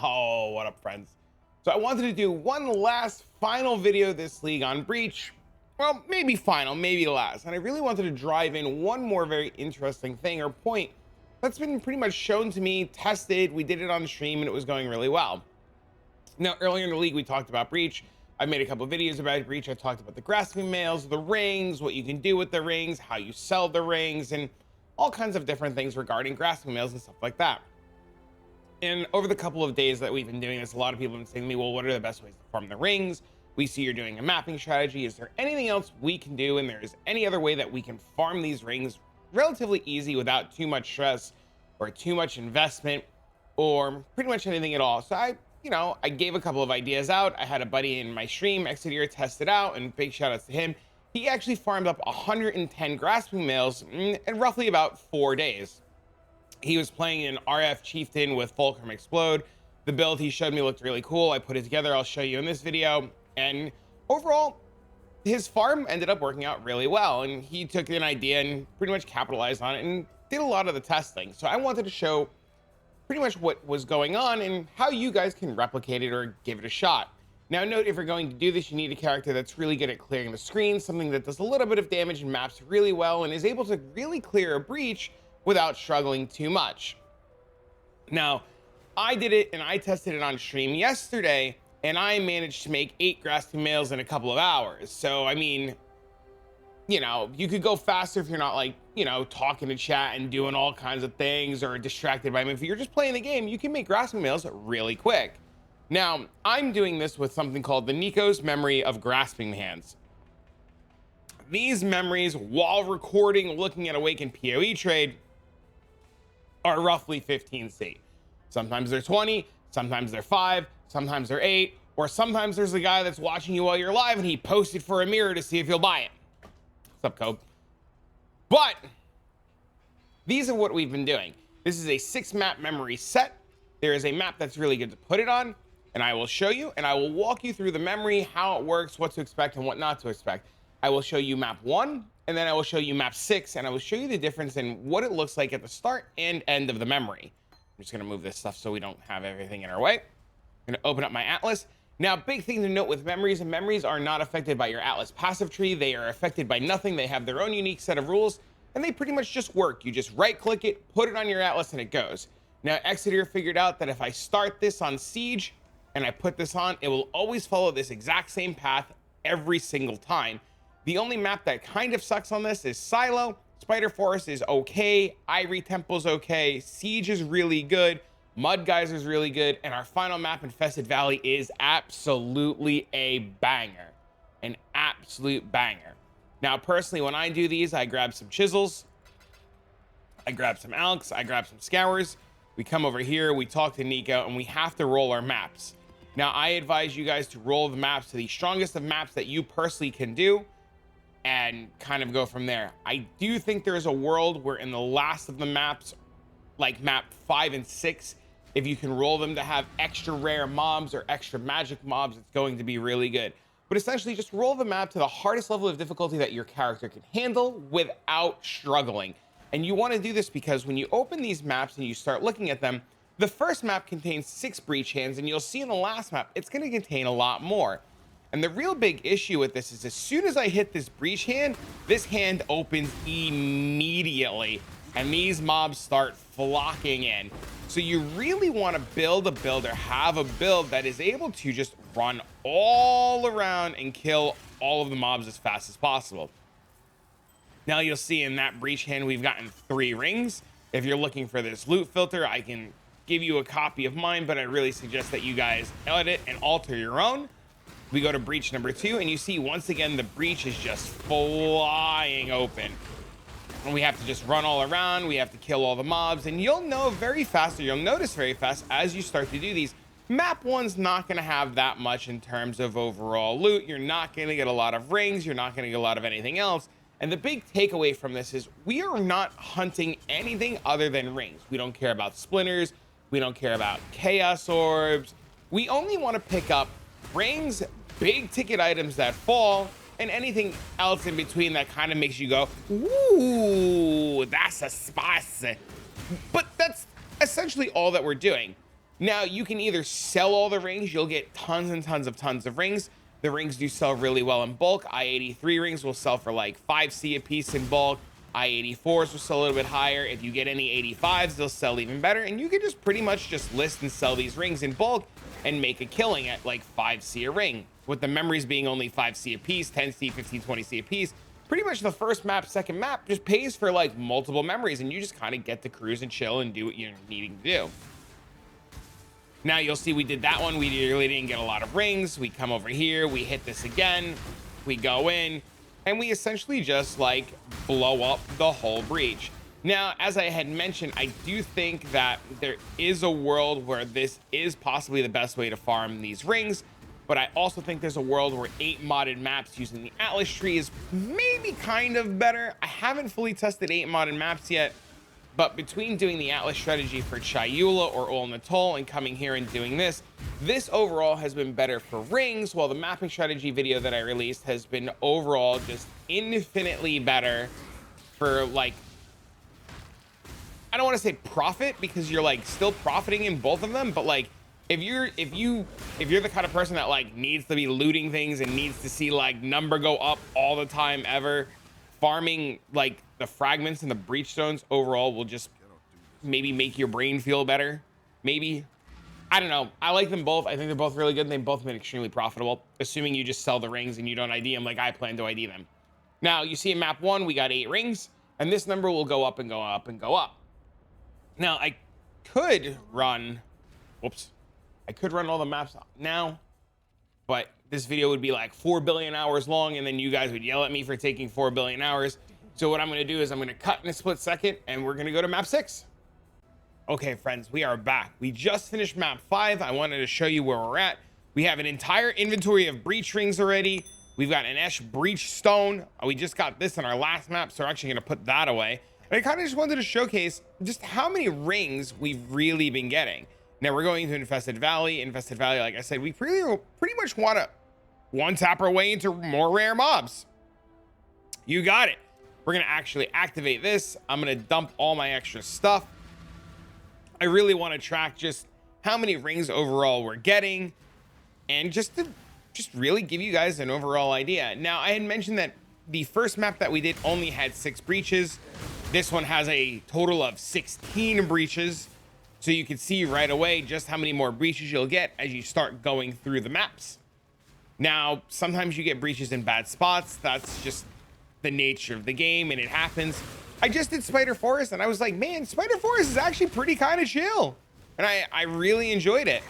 Oh, what up, friends? So I wanted to do one last final video this league on Breach. Well, maybe final, maybe last. And I really wanted to drive in one more very interesting thing or point that's been pretty much shown to me, tested. We did it on stream and it was going really well. Now, earlier in the league, we talked about Breach. I made a couple of videos about Breach. I talked about the grasping mails, the rings, what you can do with the rings, how you sell the rings, and all kinds of different things regarding grasping mails and stuff like that. And over the couple of days that we've been doing this, a lot of people have been saying to me, well, what are the best ways to farm the rings? We see you're doing a mapping strategy. Is there anything else we can do? And there's any other way that we can farm these rings relatively easy without too much stress or too much investment or pretty much anything at all. So I gave a couple of ideas out. I had a buddy in my stream, Exodyr, test it out, and big shout outs to him. He actually farmed up 110 grasping mails in roughly about 4 days. He was playing an RF Chieftain with Fulcrum Explode. The build he showed me looked really cool. I put it together. I'll show you in this video. And overall, his farm ended up working out really well. And he took an idea and pretty much capitalized on it and did a lot of the testing. So I wanted to show pretty much what was going on and how you guys can replicate it or give it a shot. Now note, if you're going to do this, you need a character that's really good at clearing the screen, something that does a little bit of damage and maps really well and is able to really clear a breach without struggling too much. Now, I did it and I tested it on stream yesterday and I managed to make 8 grasping mails in a couple of hours. So, I mean, you could go faster if you're not talking to chat and doing all kinds of things or distracted by them. If you're just playing the game, you can make grasping mails really quick. Now, I'm doing this with something called the Niko's Memory of Grasping Hands. These memories, while recording, looking at Awakened POE trade, are roughly 15C. Sometimes they're 20, sometimes they're 5, sometimes they're 8, or sometimes there's a guy that's watching you while you're live and he posted for a mirror to see if you'll buy it. What's up, Cope? But these are what we've been doing. This is a 6-map memory set. There is a map that's really good to put it on, and I will show you, and I will walk you through the memory, how it works, what to expect and what not to expect. I will show you map 1, and then I will show you map 6, and I will show you the difference in what it looks like at the start and end of the memory. I'm just gonna move this stuff so we don't have everything in our way. I'm gonna open up my Atlas. Now, big thing to note with memories, and memories are not affected by your Atlas passive tree. They are affected by nothing. They have their own unique set of rules, and they pretty much just work. You just right-click it, put it on your Atlas, and it goes. Now, Exodyr figured out that if I start this on Siege, and I put this on, it will always follow this exact same path every single time. The only map that kind of sucks on this is Silo. Spider Forest is okay. Ivory Temple's okay. Siege is really good. Mud Geyser is really good. And our final map, Infested Valley, is absolutely a banger. An absolute banger. Now, personally, when I do these, I grab some Chisels. I grab some Alch. I grab some Scours. We come over here. We talk to Niko, and we have to roll our maps. Now, I advise you guys to roll the maps to the strongest of maps that you personally can do and kind of go from there. I do think there's a world where in the last of the maps, like map 5 and 6, if you can roll them to have extra rare mobs or extra magic mobs, it's going to be really good. But essentially, just roll the map to the hardest level of difficulty that your character can handle without struggling. And you want to do this because when you open these maps and you start looking at them, the first map contains 6 breach hands, and you'll see in the last map, it's going to contain a lot more. And the real big issue with this is as soon as I hit this breach hand, this hand opens immediately, and these mobs start flocking in. So you really want to build a build or have a build that is able to just run all around and kill all of the mobs as fast as possible. Now you'll see in that breach hand, we've gotten 3 rings. If you're looking for this loot filter, I can give you a copy of mine, but I really suggest that you guys edit and alter your own. We go to breach number 2, and you see once again the breach is just flying open, and we have to just run all around. We have to kill all the mobs, and you'll know very fast, or you'll notice very fast as you start to do these. Map 1's not going to have that much in terms of overall loot. You're not going to get a lot of rings. You're not going to get a lot of anything else. And the big takeaway from this is we are not hunting anything other than rings. We don't care about splinters. We don't care about chaos orbs. We only want to pick up rings, big ticket items that fall, and anything else in between that kind of makes you go, ooh, that's a spicy. But that's essentially all that we're doing. Now you can either sell all the rings, you'll get tons and tons of rings. The rings do sell really well in bulk. I-83 rings will sell for like 5C a piece in bulk. I-84s will sell a little bit higher. If you get any 85s, they'll sell even better. And you can just pretty much just list and sell these rings in bulk and make a killing at like 5C a ring. With the memories being only 5C a piece, 10C, 15, 20C a piece, pretty much the first map, second map just pays for like multiple memories, and you just kind of get to cruise and chill and do what you're needing to do. Now you'll see we did that one. We really didn't get a lot of rings. We come over here, we hit this again, we go in, and we essentially just like blow up the whole breach. Now, as I had mentioned, I do think that there is a world where this is possibly the best way to farm these rings, but I also think there's a world where 8 modded maps using the Atlas tree is maybe kind of better. I haven't fully tested 8 modded maps yet, but between doing the Atlas strategy for Chayula or Ol Natol and coming here and doing this overall has been better for rings, while the mapping strategy video that I released has been overall just infinitely better for, like, I don't want to say profit, because you're like still profiting in both of them, but like if you're the kind of person that like needs to be looting things and needs to see like number go up all the time ever, farming like the fragments and the breach stones overall will just maybe make your brain feel better. Maybe, I don't know. I like them both. I think they're both really good, and they've both been extremely profitable, assuming you just sell the rings and you don't ID them like I plan to ID them. Now you see in map 1 we got 8 rings, and this number will go up and go up and go up. Now I could run, whoops, I could run all the maps now, but this video would be like 4 billion hours long, and then you guys would yell at me for taking 4 billion hours. So what I'm going to do is I'm going to cut in a split second, and we're going to go to map 6. Okay, friends, we are back. We just finished map 5. I wanted to show you where we're at. We have an entire inventory of breach rings already. We've got an Esh breach stone. We just got this on our last map, so we're actually going to put that away. And I kind of just wanted to showcase just how many rings we've really been getting. Now we're going to Infested Valley. Infested Valley, like I said, we pretty much want to one-tap our way into more rare mobs. You got it. We're going to actually activate this. I'm going to dump all my extra stuff. I really want to track just how many rings overall we're getting, and just to really give you guys an overall idea. Now, I had mentioned that the first map that we did only had 6 breaches. This one has a total of 16 breaches. So you can see right away just how many more breaches you'll get as you start going through the maps. Now, sometimes you get breaches in bad spots. That's just the nature of the game, and it happens. I just did Spider Forest, and I was like, man, Spider Forest is actually pretty kind of chill. And I really enjoyed it.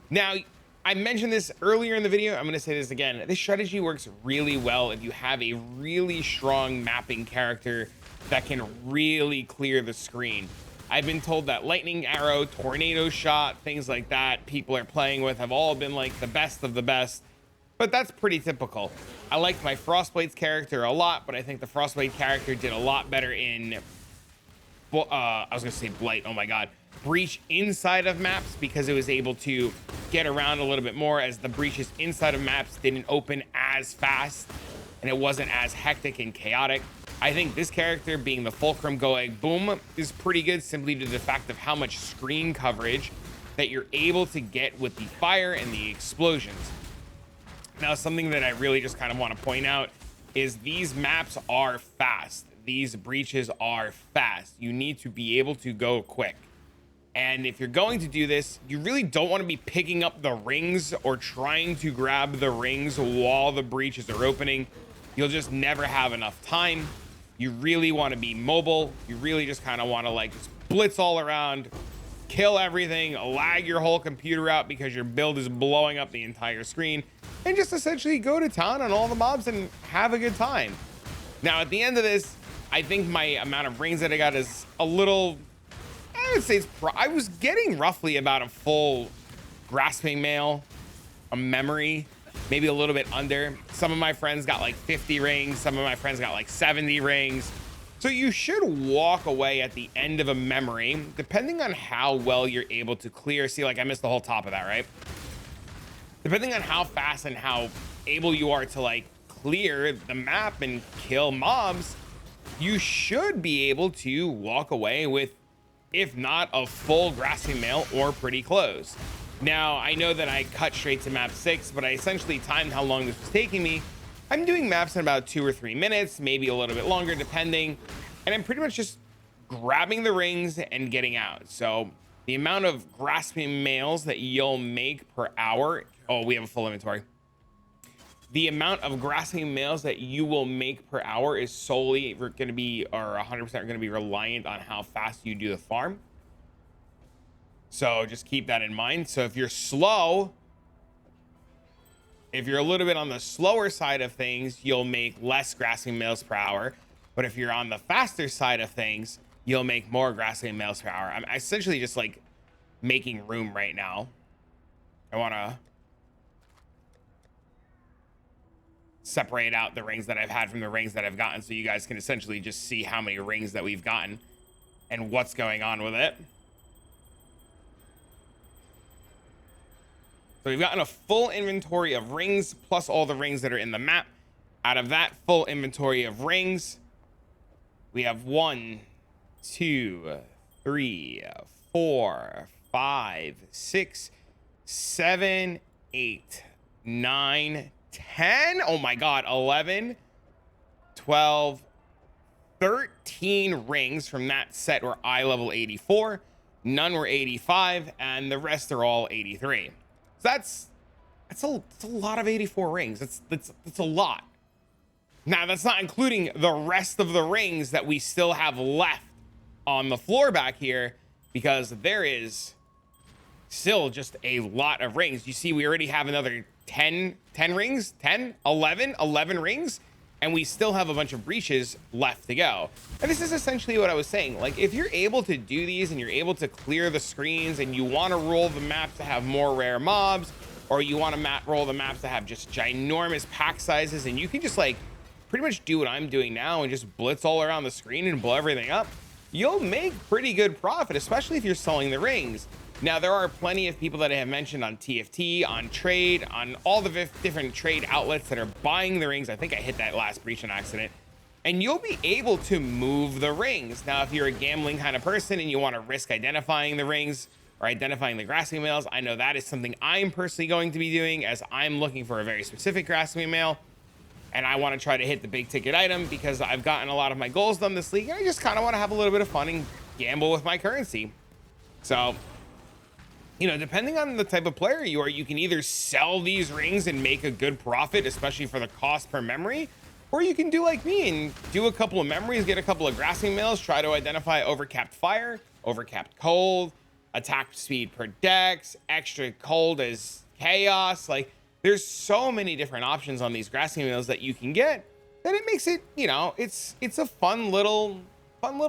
Now, I mentioned this earlier in the video. I'm going to say this again. This strategy works really well if you have a really strong mapping character that can really clear the screen. I've been told that lightning arrow, tornado shot, things like that people are playing with have all been like the best of the best, but that's pretty typical. I liked my Frostblade's character a lot, but I think the Frostblade character did a lot better in, I was gonna say Blight, oh my god, Breach inside of maps, because it was able to get around a little bit more, as the breaches inside of maps didn't open as fast and it wasn't as hectic and chaotic. I think this character, being the Fulcrum Go Egg Boom, is pretty good, simply due to the fact of how much screen coverage that you're able to get with the fire and the explosions. Now, something that I really just kind of want to point out is these maps are fast. These breaches are fast. You need to be able to go quick. And if you're going to do this, you really don't want to be picking up the rings or trying to grab the rings while the breaches are opening. You'll just never have enough time. You really want to be mobile. You really just kind of want to like just blitz all around, kill everything, lag your whole computer out because your build is blowing up the entire screen, and just essentially go to town on all the mobs and have a good time. Now, at the end of this, I think my amount of rings that I got is a little, I would say I was getting roughly about a full grasping mail, a memory, maybe a little bit under. Some of my friends got like 50 rings. Some of my friends got like 70 rings. So you should walk away at the end of a memory, depending on how well you're able to clear. See, like I missed the whole top of that, right? Depending on how fast and how able you are to like clear the map and kill mobs, you should be able to walk away with if not a full grasping male or pretty close. Now, I know that I cut straight to map 6, but I essentially timed how long this was taking me. I'm doing maps in about 2 or 3 minutes, maybe a little bit longer depending, and I'm pretty much just grabbing the rings and getting out. So the amount of grasping males that you'll make per hour, oh, we have a full inventory. The amount of grasping males that you will make per hour is solely going to be, or 100% going to be reliant on how fast you do the farm. So just keep that in mind. So if you're slow, if you're a little bit on the slower side of things, you'll make less grasping males per hour. But if you're on the faster side of things, you'll make more grasping males per hour. I'm essentially just like making room right now. I want to separate out the rings that I've had from the rings that I've gotten, so you guys can essentially just see how many rings that we've gotten and what's going on with it. So we've gotten a full inventory of rings plus all the rings that are in the map. Out of that full inventory of rings, we have 1, 2, 3, 4, 5, 6, 7, 8, 9, 10. Oh my God, 11, 12, 13 rings from that set were eye level 84. None were 85, and the rest are all 83. So that's a lot of 84 rings. That's a lot. Now, that's not including the rest of the rings that we still have left on the floor back here, because there is still just a lot of rings. You see, we already have another 10 rings, 11 rings, and we still have a bunch of breaches left to go. And this is essentially what I was saying. Like, if you're able to do these and you're able to clear the screens and you want to roll the maps to have more rare mobs, or you want to roll the maps to have just ginormous pack sizes, and you can just like pretty much do what I'm doing now and just blitz all around the screen and blow everything up, you'll make pretty good profit, especially if you're selling the rings. Now, there are plenty of people that I have mentioned on TFT, on trade, on all the different trade outlets that are buying the rings. I think I hit that last breach on accident. And you'll be able to move the rings. Now, if you're a gambling kind of person and you want to risk identifying the rings or identifying the grasping males, I know that is something I'm personally going to be doing, as I'm looking for a very specific grasping male. And I want to try to hit the big ticket item because I've gotten a lot of my goals done this league. And I just kind of want to have a little bit of fun and gamble with my currency. So, you know, depending on the type of player you are, you can either sell these rings and make a good profit, especially for the cost per memory, or you can do like me and do a couple of memories, get a couple of grasping males, try to identify overcapped fire, overcapped cold, attack speed per dex, extra cold as chaos. Like, there's so many different options on these grasping males that you can get that it makes it, you know, it's a fun little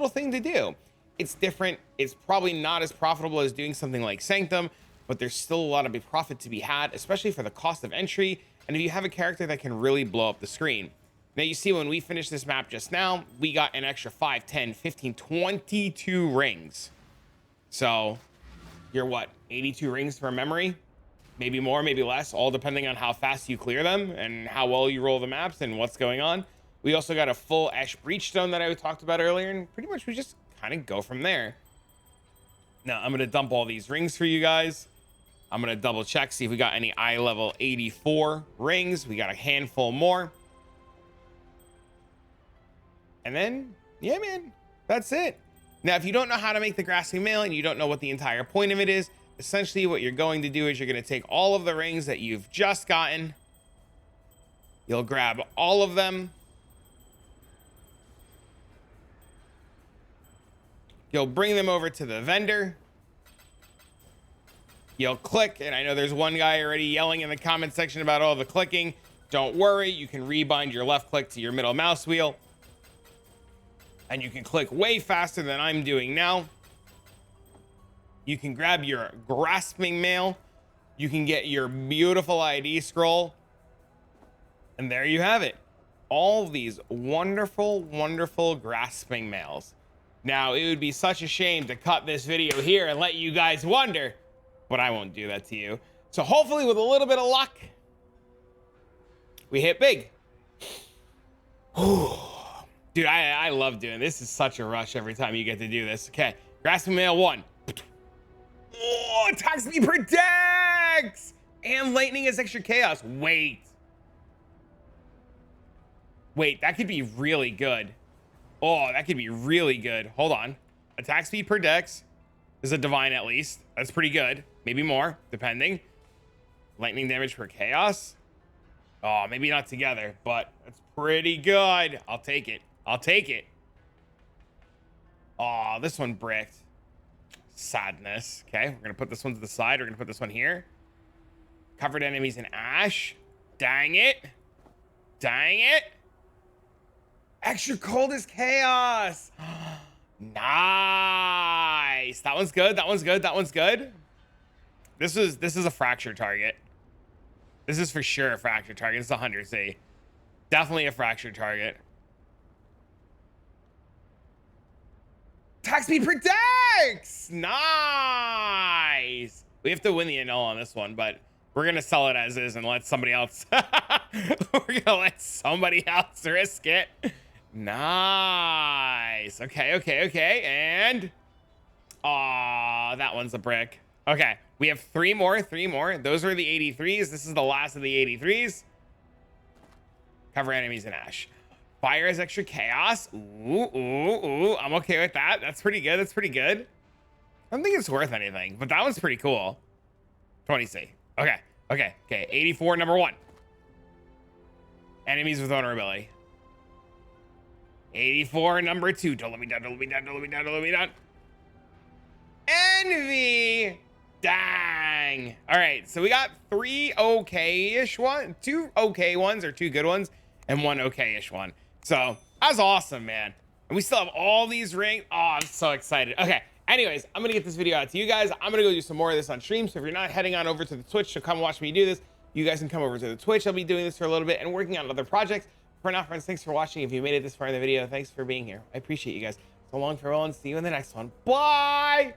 thing to do. It's different. It's probably not as profitable as doing something like Sanctum, but there's still a lot of big profit to be had, especially for the cost of entry. And if you have a character that can really blow up the screen. Now, you see, when we finished this map just now, we got an extra 5, 10, 15, 22 rings. So you're what, 82 rings per memory? Maybe more, maybe less, all depending on how fast you clear them and how well you roll the maps and what's going on. We also got a full Ash Breachstone that I talked about earlier, and pretty much we just kind of go from there. Now, I'm going to dump all these rings for you guys. I'm going to double check, see if we got any eye level 84 rings. We got a handful more. And then, yeah, man, that's it. Now, if you don't know how to make the grasping male and you don't know what the entire point of it is, essentially what you're going to do is you're going to take all of the rings that you've just gotten. You'll grab all of them. You'll bring them over to the vendor. You'll click, and I know there's one guy already yelling in the comment section about all the clicking. Don't worry, you can rebind your left click to your middle mouse wheel. And you can click way faster than I'm doing now. You can grab your grasping male. You can get your beautiful ID scroll. And there you have it. All these wonderful, wonderful grasping males. Now, it would be such a shame to cut this video here and let you guys wonder, but I won't do that to you. So hopefully with a little bit of luck, we hit big. Dude, I love doing this. This is such a rush every time you get to do this. Okay, Grasping mail 1. Oh, attack speed protects! And lightning is extra chaos. Wait, that could be really good. Oh, that could be really good. Hold on. Attack speed per dex is a divine at least. That's pretty good. Maybe more, depending. Lightning damage per chaos. Oh, maybe not together, but that's pretty good. I'll take it. I'll take it. Oh, this one bricked. Sadness. Okay, we're going to put this one to the side. We're going to put this one here. Covered enemies in ash. Dang it. Dang it. Extra cold is chaos. Nice. That one's good. That one's good. That one's good. This is a fracture target. This is for sure a fracture target. It's 100C. Definitely a fracture target. Attack speed protects. Nice. We have to win the annul on this one, but we're gonna sell it as is and let somebody else. We're gonna let somebody else risk it. Nice. Okay, okay, okay. And that one's a brick. Okay, we have three more. Those are the 83s. This is the last of the 83s. Cover enemies in ash. Fire is extra chaos. Ooh. I'm okay with that. That's pretty good. That's pretty good. I don't think it's worth anything, but that one's pretty cool. 20C. Okay. 84, number 1. Enemies with vulnerability. 84, number 2. Don't let me down. Envy. Dang. All right, so we got 3 okay-ish ones, 2 okay ones or 2 good ones, and 1 okay-ish one. So that's awesome, man. And we still have all these rings. Oh, I'm so excited. Okay, anyways, I'm gonna get this video out to you guys. I'm gonna go do some more of this on stream. So if you're not heading on over to the Twitch to come watch me do this, you guys can come over to the Twitch. I'll be doing this for a little bit and working on other projects. For now, friends, thanks for watching. If you made it this far in the video, thanks for being here. I appreciate you guys. So long, farewell, and see you in the next one. Bye.